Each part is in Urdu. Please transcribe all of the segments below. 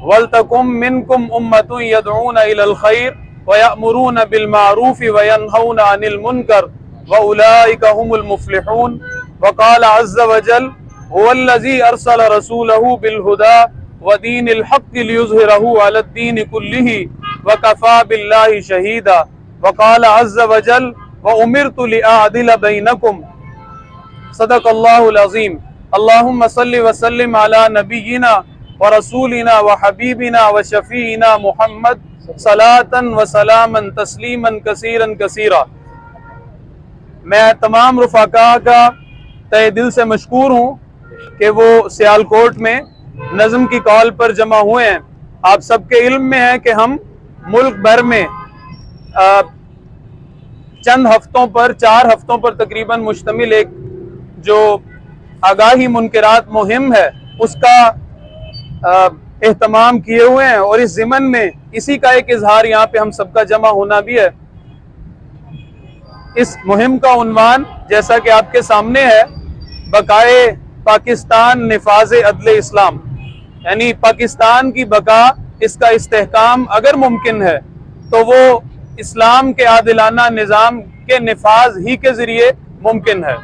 وَلْتَكُمْ مِنْكُمْ أُمَّةٌ يَدْعُونَ إِلَى الْخَيْرِ وَيَأْمُرُونَ بِالْمَعْرُوفِ وَيَنْهَوْنَ عَنِ الْمُنْكَرِ وَأُولَئِكَ هُمُ الْمُفْلِحُونَ وقال عز وجل هو الذي أرسل رسوله بالهدى ودين الحق ليظهره على الدين كله وكفى بالله شهيدا وقال عز وجل وأمرت لأعدل بينكم صدق الله العظيم اللهم صل وسلم على نبينا ورسولنا وحبيبنا وشفيعنا محمد صلاة وسلاما تسلیما کثیرا کثیرا۔ میں تمام رفقا کا تہ دل سے مشکور ہوں کہ وہ سیالکوٹ میں نظم کی کال پر جمع ہوئے ہیں۔ آپ سب کے علم میں ہے کہ ہم ملک بھر میں چند ہفتوں پر 4 ہفتوں پر تقریباً مشتمل ایک جو آگاہی منکرات مہم ہے اس کا اہتمام کیے ہوئے ہیں، اور اس ضمن میں اسی کا ایک اظہار یہاں پہ ہم سب کا جمع ہونا بھی ہے۔ اس مہم کا عنوان جیسا کہ آپ کے سامنے ہے بقائے پاکستان نفاذ عدل اسلام، یعنی پاکستان کی بقا، اس کا استحکام اگر ممکن ہے تو وہ اسلام کے عادلانہ نظام کے نفاذ ہی کے ذریعے ممکن ہے۔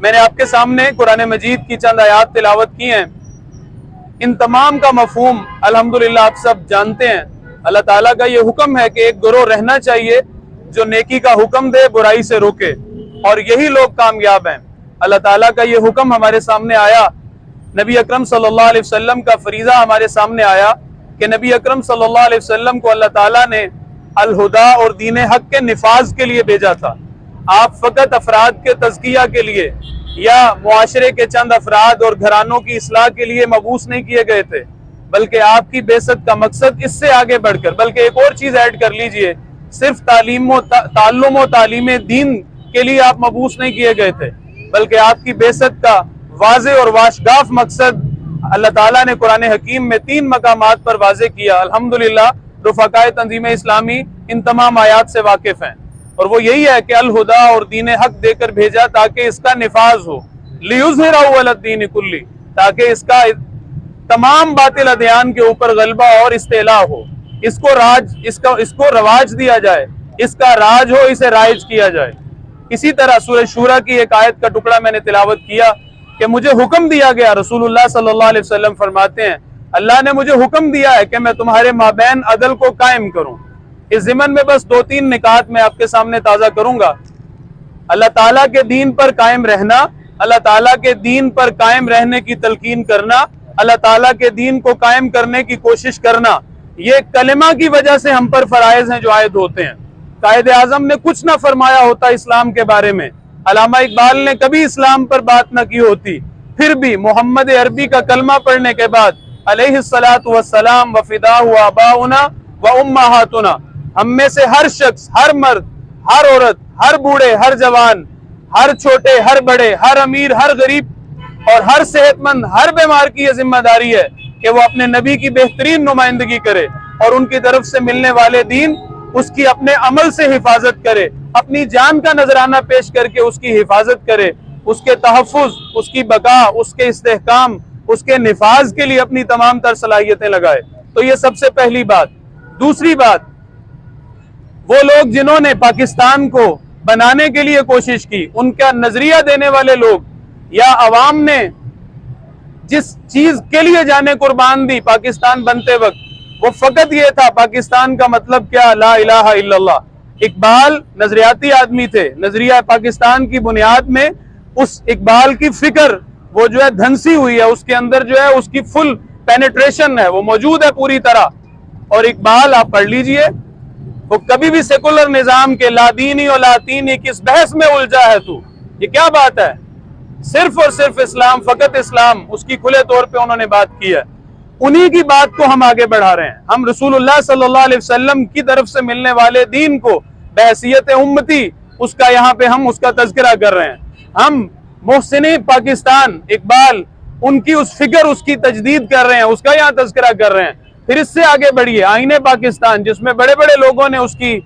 میں نے آپ کے سامنے قرآن مجید کی چند آیات تلاوت کی ہیں۔ ان تمام کا مفہوم الحمدللہ آپ سب جانتے ہیں۔ اللہ تعالیٰ کا یہ حکم ہے کہ ایک گروہ رہنا چاہیے جو نیکی کا حکم دے، برائی سے روکے، اور یہی لوگ کامیاب ہیں۔ اللہ تعالیٰ کا یہ حکم ہمارے سامنے آیا، نبی اکرم صلی اللہ علیہ وسلم کا فریضہ ہمارے سامنے آیا کہ نبی اکرم صلی اللہ علیہ وسلم کو اللہ تعالیٰ نے الہدا اور دین حق کے نفاذ کے لیے بھیجا تھا۔ آپ فقط افراد کے تزکیہ کے لیے یا معاشرے کے چند افراد اور گھرانوں کی اصلاح کے لیے مبعوث نہیں کیے گئے تھے، بلکہ آپ کی بعثت کا مقصد اس سے آگے بڑھ کر، بلکہ ایک اور چیز ایڈ کر لیجئے، صرف تعلیم و تعلیم دین کے لیے آپ مبعوث نہیں کیے گئے تھے، بلکہ آپ کی بعثت کا واضح اور واشگاف مقصد اللہ تعالیٰ نے قرآن حکیم میں 3 مقامات پر واضح کیا۔ الحمدللہ رفقائے تنظیم اسلامی ان تمام آیات سے واقف ہیں، اور وہ یہی ہے کہ الہدا اور دین حق دے کر بھیجا تاکہ اس کا نفاذ ہو، لیظہرہ علی الدین کلہ، تاکہ اس کا تمام باطل ادیان کے اوپر غلبہ اور استعلاء ہو، اس کو رواج دیا جائے، اس کا راج ہو، اسے رائج کیا جائے۔ اسی طرح سورہ شورى کی ایک آیت کا ٹکڑا میں نے تلاوت کیا کہ مجھے حکم دیا گیا، رسول اللہ صلی اللہ علیہ وسلم فرماتے ہیں اللہ نے مجھے حکم دیا ہے کہ میں تمہارے مابین عدل کو قائم کروں۔ اس ضمن میں بس 2-3 نکات میں آپ کے سامنے تازہ کروں گا۔ اللہ تعالیٰ کے دین پر قائم رہنا، اللہ تعالیٰ کے دین پر قائم رہنے کی تلقین کرنا، اللہ تعالیٰ کے دین کو قائم کرنے کی کوشش کرنا، یہ کلمہ کی وجہ سے ہم پر فرائض ہیں جو عائد ہوتے ہیں۔ قائد اعظم نے کچھ نہ فرمایا ہوتا اسلام کے بارے میں، علامہ اقبال نے کبھی اسلام پر بات نہ کی ہوتی، پھر بھی محمد عربی کا کلمہ پڑھنے کے بعد علیہ الصلاۃ والسلام وفداہ آباؤنا و امہاتنا، ہم میں سے ہر شخص، ہر مرد، ہر عورت، ہر بوڑھے، ہر جوان، ہر چھوٹے، ہر بڑے، ہر امیر، ہر غریب اور ہر صحت مند، ہر بیمار کی یہ ذمہ داری ہے کہ وہ اپنے نبی کی بہترین نمائندگی کرے اور ان کی طرف سے ملنے والے دین اس کی اپنے عمل سے حفاظت کرے، اپنی جان کا نذرانہ پیش کر کے اس کی حفاظت کرے، اس کے تحفظ، اس کی بقا، اس کے استحکام، اس کے نفاذ کے لیے اپنی تمام تر صلاحیتیں لگائے۔ تو یہ سب سے پہلی بات۔ دوسری بات، وہ لوگ جنہوں نے پاکستان کو بنانے کے لیے کوشش کی، ان کا نظریہ دینے والے لوگ یا عوام نے جس چیز کے لیے جانے قربان دی پاکستان بنتے وقت، وہ فقط یہ تھا پاکستان کا مطلب کیا، لا الہ الا اللہ۔ اقبال نظریاتی آدمی تھے، نظریہ پاکستان کی بنیاد میں اس اقبال کی فکر وہ جو ہے دھنسی ہوئی ہے، اس کے اندر جو ہے اس کی فل پینیٹریشن ہے، وہ موجود ہے پوری طرح۔ اور اقبال آپ پڑھ لیجئے، وہ کبھی بھی سیکولر نظام کے لا دینی و لاطینی کس بحث میں الجھا ہے تو، یہ کیا بات ہے؟ صرف اور صرف اسلام، فقط اسلام، اس کی کھلے طور پہ انہوں نے بات کی ہے۔ انہی کی بات کو ہم آگے بڑھا رہے ہیں۔ ہم رسول اللہ صلی اللہ علیہ وسلم کی طرف سے ملنے والے دین کو بحیثیت امتی اس کا یہاں پہ ہم اس کا تذکرہ کر رہے ہیں۔ ہم محسنی پاکستان اقبال ان کی اس فکر، اس کی تجدید کر رہے ہیں، اس کا یہاں تذکرہ کر رہے ہیں۔ پھر اس سے آگے بڑھیے آئین پاکستان، جس میں بڑے بڑے لوگوں نے اس کی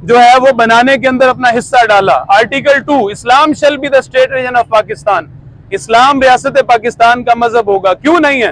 جو ہے وہ بنانے کے اندر اپنا حصہ ڈالا۔ آرٹیکل 2، اسلام shall be the state religion of Pakistan, اسلام ریاست پاکستان کا مذہب ہوگا۔ کیوں نہیں ہے؟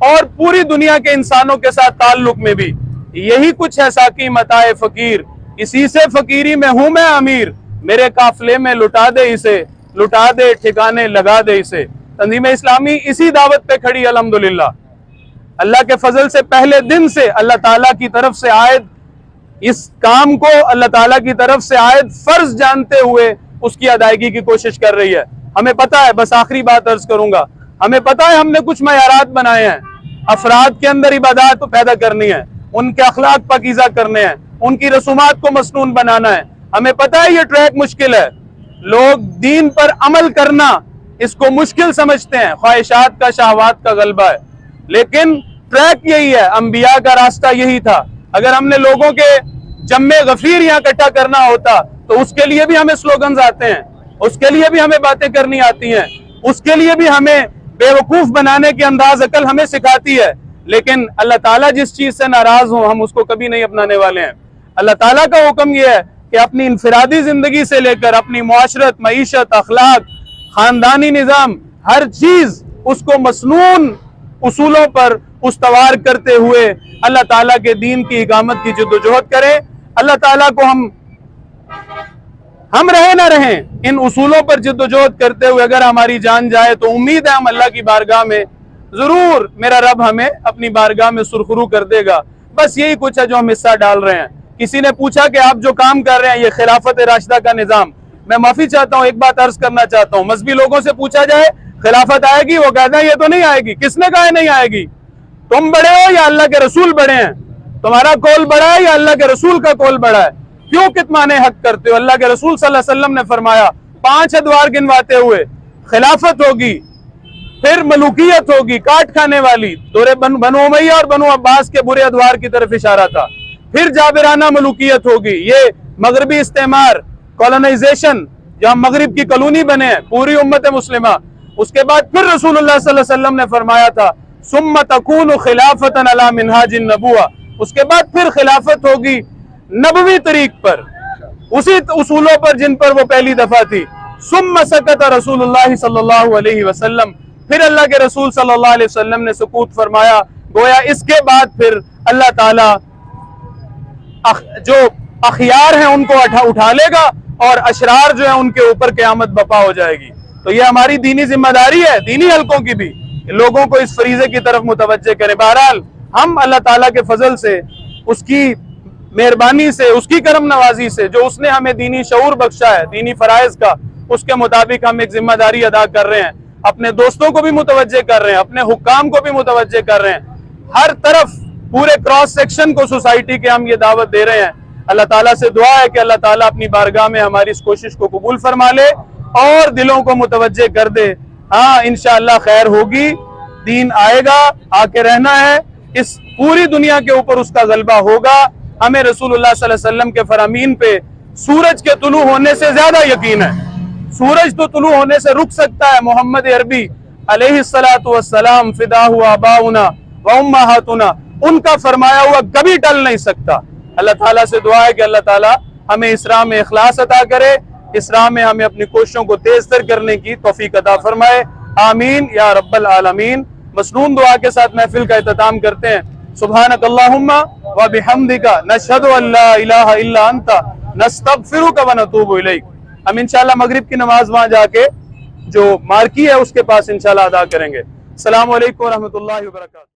اور پوری دنیا کے انسانوں کے ساتھ تعلق میں بھی یہی کچھ ہے ساقی متائے فقیر، اسی سے فقیری میں ہوں میں امیر، میرے قافلے میں لٹا دے اسے، لٹا دے ٹھکانے لگا دے اسے۔ تنظیم اسلامی اسی دعوت پہ کھڑی الحمدللہ۔ اللہ کے فضل سے پہلے دن سے اللہ تعالیٰ کی طرف سے عائد اس کام کو اللہ تعالیٰ کی طرف سے عائد فرض جانتے ہوئے اس کی ادائیگی کی کوشش کر رہی ہے۔ ہمیں پتہ ہے، بس آخری بات عرض کروں گا، ہمیں پتہ ہے ہم نے کچھ معیارات بنائے ہیں، افراد کے اندر عبادات پیدا کرنی ہے، ان کے اخلاق پاکیزہ کرنے ہیں، ان کی رسومات کو مسنون بنانا ہے۔ ہمیں پتہ ہے یہ ٹریک مشکل ہے، لوگ دین پر عمل کرنا اس کو مشکل سمجھتے ہیں، خواہشات کا شہوات کا غلبہ ہے، لیکن ٹریک یہی ہے، انبیاء کا راستہ یہی تھا۔ اگر ہم نے لوگوں کے جمع غفیر یہاں اکٹھا کرنا ہوتا تو اس کے لیے بھی ہمیں سلوگنز آتے ہیں، اس کے لیے بھی ہمیں باتیں کرنی آتی ہیں، اس کے لیے بھی ہمیں بے وقوف بنانے کی انداز عقل ہمیں سکھاتی ہے، لیکن اللہ تعالیٰ جس چیز سے ناراض ہوں ہم اس کو کبھی نہیں اپنانے والے ہیں۔ اللہ تعالیٰ کا حکم یہ ہے کہ اپنی انفرادی زندگی سے لے کر اپنی معاشرت، معیشت، اخلاق، خاندانی نظام، ہر چیز اس کو مسنون اصولوں پر استوار کرتے ہوئے اللہ تعالیٰ کے دین کی اقامت کی جدوجہد کریں۔ اللہ تعالیٰ کو ہم رہیں نہ رہیں ان اصولوں پر جدوجہد کرتے ہوئے اگر ہماری جان جائے تو امید ہے ہم اللہ کی بارگاہ میں ضرور میرا رب ہمیں اپنی بارگاہ میں سرخرو کر دے گا۔ بس یہی کچھ ہے جو ہم حصہ ڈال رہے ہیں۔ کسی نے پوچھا کہ آپ جو کام کر رہے ہیں یہ خلافت راشدہ کا نظام، میں معافی چاہتا ہوں، ایک بات عرض کرنا چاہتا ہوں، مذہبی لوگوں سے پوچھا جائے خلافت آئے گی، وہ کہتے ہیں یہ تو نہیں آئے گی۔ کس نے کہا ہے نہیں آئے گی؟ تم بڑے ہو یا اللہ کے رسول بڑے ہیں؟ تمہارا قول بڑا ہے یا اللہ کے رسول کا قول بڑا ہے؟ کیوں کتمان حق کرتے ہو؟ اللہ کے رسول صلی اللہ علیہ وسلم نے فرمایا 5 ادوار گنواتے ہوئے، خلافت ہوگی، پھر ملوکیت ہوگی کاٹ کھانے والی، دور بنو امیہ اور بنو عباس کے برے ادوار کی طرف اشارہ تھا، پھر جابرانہ ملوکیت ہوگی، یہ مغربی استعمار، کولونائزیشن، جہاں مغرب کی کالونی بنے ہیں پوری امت مسلمہ۔ اس کے بعد پھر رسول اللہ صلی اللہ علیہ وسلم نے فرمایا تھا ثم تکون خلافتا علی منہاج النبوہ، اس کے بعد پھر خلافت ہوگی نبوی طریق پر، اسی اصولوں پر جن پر وہ پہلی دفعہ تھی۔ ثم سکت رسول اللہ صلی اللہ علیہ وسلم، پھر اللہ کے رسول صلی اللہ علیہ وسلم نے سکوت فرمایا، گویا اس کے بعد پھر اللہ تعالیٰ جو اخیار ہیں ان کو اٹھا لے گا اور اشرار جو ہیں ان کے اوپر قیامت بپا ہو جائے گی۔ تو یہ ہماری دینی ذمہ داری ہے، دینی حلقوں کی بھی، کہ لوگوں کو اس فریضے کی طرف متوجہ کریں۔ بہرحال ہم اللہ تعالیٰ کے فضل سے، اس کی مہربانی سے، اس کی کرم نوازی سے، جو اس نے ہمیں دینی شعور بخشا ہے دینی فرائض کا، اس کے مطابق ہم ایک ذمہ داری ادا کر رہے ہیں، اپنے دوستوں کو بھی متوجہ کر رہے ہیں، اپنے حکام کو بھی متوجہ کر رہے ہیں، ہر طرف پورے کراس سیکشن کو سوسائٹی کے ہم یہ دعوت دے رہے ہیں۔ اللہ تعالیٰ سے دعا ہے کہ اللہ تعالیٰ اپنی بارگاہ میں ہماری اس کوشش کو قبول فرما لے اور دلوں کو متوجہ کر دے۔ ہاں انشاءاللہ خیر ہوگی، دین آئے گا، آ کے رہنا ہے، اس پوری دنیا کے اوپر اس کا غلبہ ہوگا۔ ہمیں رسول اللہ صلی اللہ علیہ وسلم کے فرامین پہ سورج کے طلوع ہونے سے زیادہ یقین ہے۔ سورج تو طلوع ہونے سے رک سکتا ہے، محمد عربی علیہ السلام فداہ آباؤنا و امہاتنا، ان کا فرمایا ہوا کبھی ٹل نہیں سکتا۔ اللہ تعالیٰ سے دعا ہے کہ اللہ تعالیٰ ہمیں اس راہ میں اخلاص عطا کرے، اس راہ میں ہمیں اپنی کوششوں کو تیز تر کرنے کی توفیق عطا فرمائے، آمین یا رب العالمین۔ مسنون دعا کے ساتھ محفل کا اختتام کرتے ہیں۔ سبحانک اللہم و بحمدک نشہد ان لا الہ الا انت نستغفرک و نتوب الیک۔ ہم انشاءاللہ مغرب کی نماز وہاں جا کے جو مارکی ہے اس کے پاس انشاءاللہ ادا کریں گے۔ السلام علیکم ورحمۃ اللہ وبرکاتہ۔